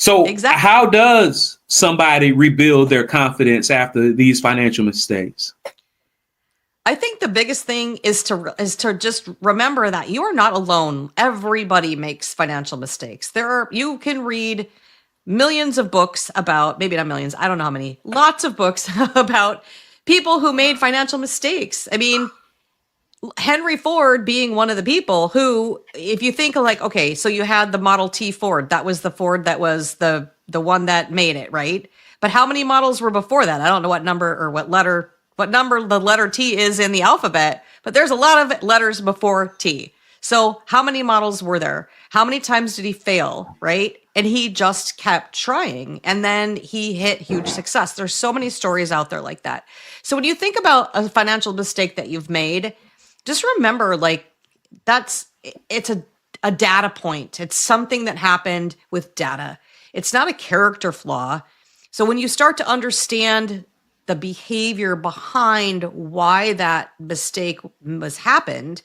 So Exactly. how does somebody rebuild their confidence after these financial mistakes? I think the biggest thing is to just remember that you are not alone. Everybody makes financial mistakes. You can read millions of books about, maybe not millions, I don't know how many, lots of books about people who made financial mistakes. I mean, Henry Ford being one of the people who, if you think of like, okay, so you had the Model T Ford, that was the Ford that was the one that made it, right? But how many models were before that? I don't know what number or what number the letter T is in the alphabet, but there's a lot of letters before T. So how many models were there? How many times did he fail, right? And he just kept trying, and then he hit huge success. There's so many stories out there like that. So when you think about a financial mistake that you've made, just remember, like, it's a data point. It's something that happened with data. It's not a character flaw. So when you start to understand the behavior behind why that mistake was happened,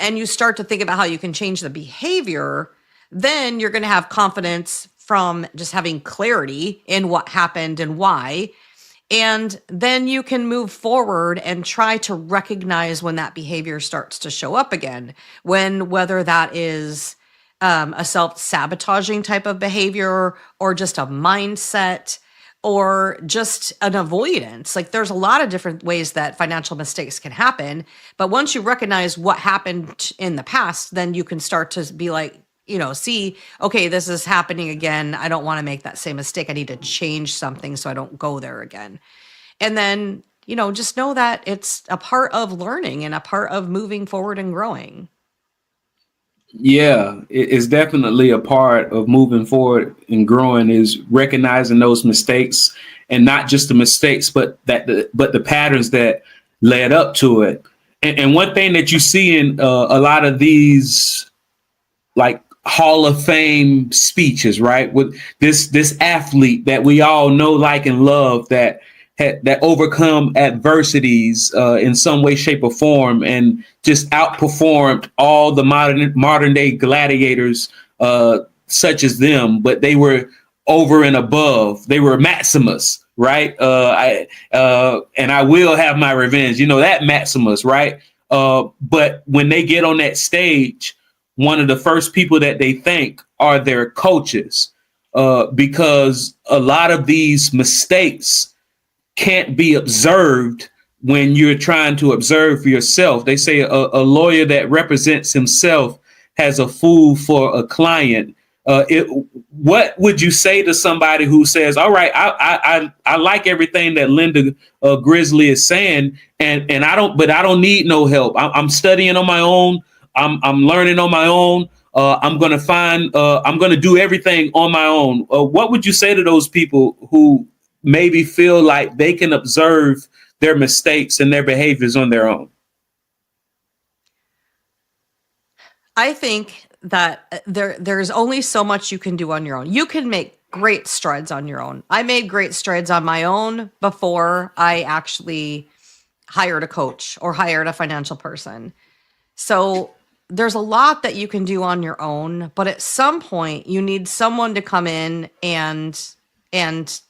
and you start to think about how you can change the behavior, then you're going to have confidence from just having clarity in what happened and why. And then you can move forward and try to recognize when that behavior starts to show up again, whether that is a self-sabotaging type of behavior or just a mindset or just an avoidance. Like, there's a lot of different ways that financial mistakes can happen. But once you recognize what happened in the past, then you can start to be like, see, okay, this is happening again. I don't want to make that same mistake. I need to change something so I don't go there again. And then, just know that it's a part of learning and a part of moving forward and growing. Yeah, it's definitely a part of moving forward and growing, is recognizing those mistakes, and not just the mistakes, but the patterns that led up to it. And one thing that you see in a lot of these, like, Hall of Fame speeches, right? With this athlete that we all know, like, and love, that overcome adversities in some way, shape, or form, and just outperformed all the modern day gladiators such as them. But they were over and above. They were Maximus, right? And I will have my revenge. That Maximus, right? But when they get on that stage, one of the first people that they thank are their coaches, because a lot of these mistakes can't be observed when you're trying to observe for yourself. They say a lawyer that represents himself has a fool for a client. What would you say to somebody who says, all right, I like everything that Linda Grizzly is saying, and I don't need no help. I'm studying on my own. I'm learning on my own. I'm going to do everything on my own. What would you say to those people who maybe feel like they can observe their mistakes and their behaviors on their own? I think that there's only so much you can do on your own. You can make great strides on your own. I made great strides on my own before I actually hired a coach or hired a financial person. So there's a lot that you can do on your own, but at some point you need someone to come in and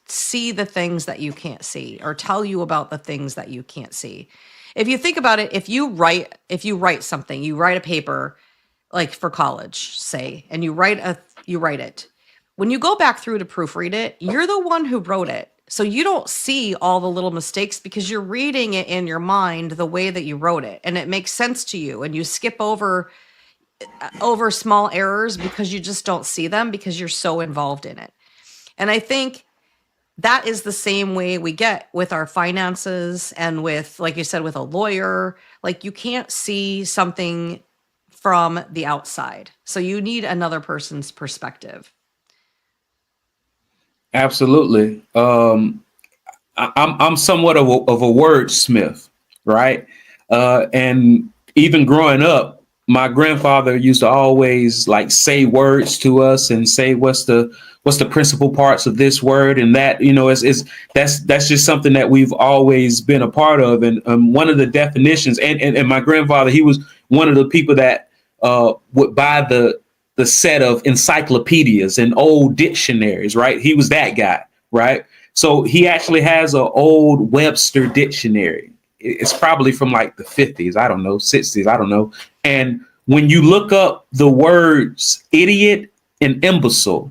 see the things that you can't see, or tell you about the things that you can't see. If you think about it, if you write something, you write a paper, like for college, say, and you write it. When you go back through to proofread it, you're the one who wrote it. So you don't see all the little mistakes because you're reading it in your mind the way that you wrote it, and it makes sense to you, and you skip over small errors because you just don't see them because you're so involved in it. And I think that is the same way we get with our finances and with, like you said, with a lawyer. Like, you can't see something from the outside. So you need another person's perspective. Absolutely. I'm somewhat of a wordsmith, right? And even growing up, my grandfather used to always, like, say words to us and say what's the principal parts of this word and that. That's just something that we've always been a part of. And one of the definitions, and my grandfather, he was one of the people that would buy the the set of encyclopedias and old dictionaries, right? He was that guy, right? So he actually has an old Webster dictionary. It's probably from like the 50s, I don't know, 60s, I don't know. And when you look up the words idiot and imbecile,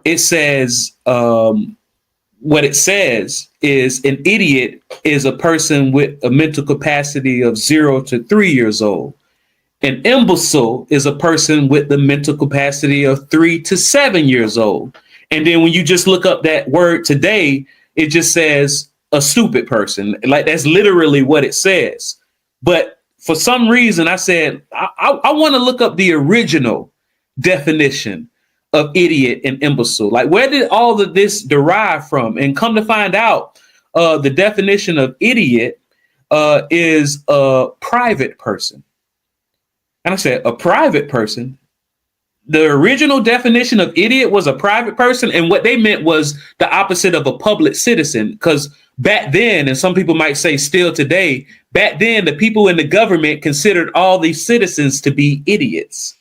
it says, what it says is an idiot is a person with a mental capacity of 0 to 3 years old. An imbecile is a person with the mental capacity of 3 to 7 years old. And then when you just look up that word today, it just says a stupid person. Like that's literally what it says. But for some reason, I said, I want to look up the original definition of idiot and imbecile. Like, where did all of this derive from? And come to find out, the definition of idiot is a private person. And I said, a private person? The original definition of idiot was a private person. And what they meant was the opposite of a public citizen. Because back then, and some people might say still today, back then, the people in the government considered all these citizens to be idiots,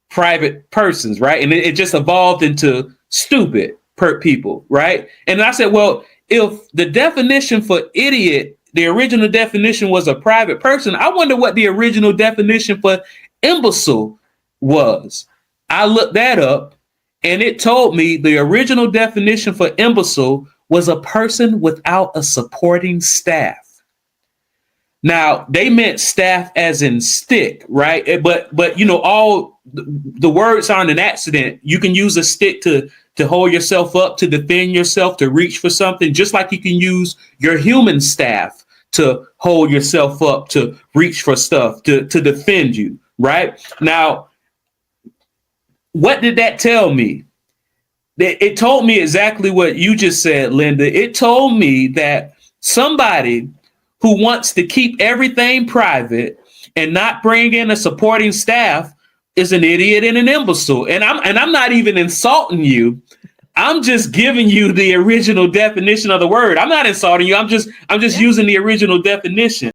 private persons, right? And it just evolved into stupid people, right? And I said, well, if the definition for idiot, the original definition was a private person, I wonder what the original definition for imbecile was. I looked that up, and it told me the original definition for imbecile was a person without a supporting staff. Now, they meant staff as in stick, right? But you know, all the words aren't an accident. You can use a stick to hold yourself up, to defend yourself, to reach for something, just like you can use your human staff to hold yourself up, to reach for stuff, to defend you, right? Now, what did that tell me? It told me exactly what you just said, Linda. It told me that somebody who wants to keep everything private and not bring in a supporting staff is an idiot and an imbecile. And I'm not even insulting you. I'm just giving you the original definition of the word. I'm not insulting you. I'm just using the original definition.